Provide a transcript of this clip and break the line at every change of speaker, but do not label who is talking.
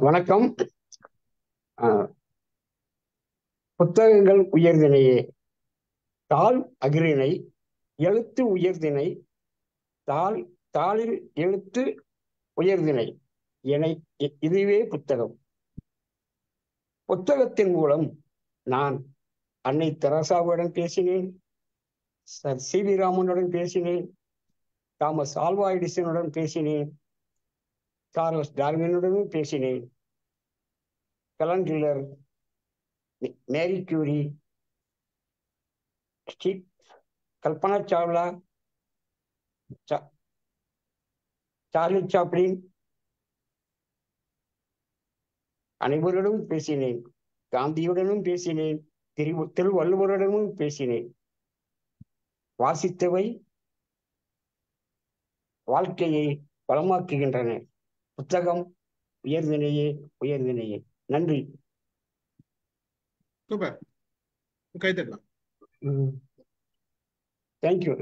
வணக்கம். புத்தகங்கள் உயர்தினையே, தாள் அகிரிணை, எழுத்து உயர்தினை, தாளில் எழுத்து உயர்தினை என இதுவே புத்தகம். புத்தகத்தின் மூலம் நான் அன்னை தெரசாவுடன் பேசினேன், சர் சி வி ராமனுடன் பேசினேன், தாமஸ் ஆல்வா எடிசனுடன் பேசினேன், சார்லஸ் டார்வினுடனும் பேசினேன், Helen Keller, Marie Curie, Kalpana Chawla, Charlie Chaplin அனைவருடனும் பேசினேன். காந்தியுடனும் பேசினேன், திருவள்ளுவருடனும் பேசினேன். வாசித்தவை வாழ்க்கையை வளமாக்குகின்றன. புத்தகம் உயர்தினையே, உயர்தினையே. நன்றி.
சூப்பர், கை தட்டலாம்.
தேங்க்யூ.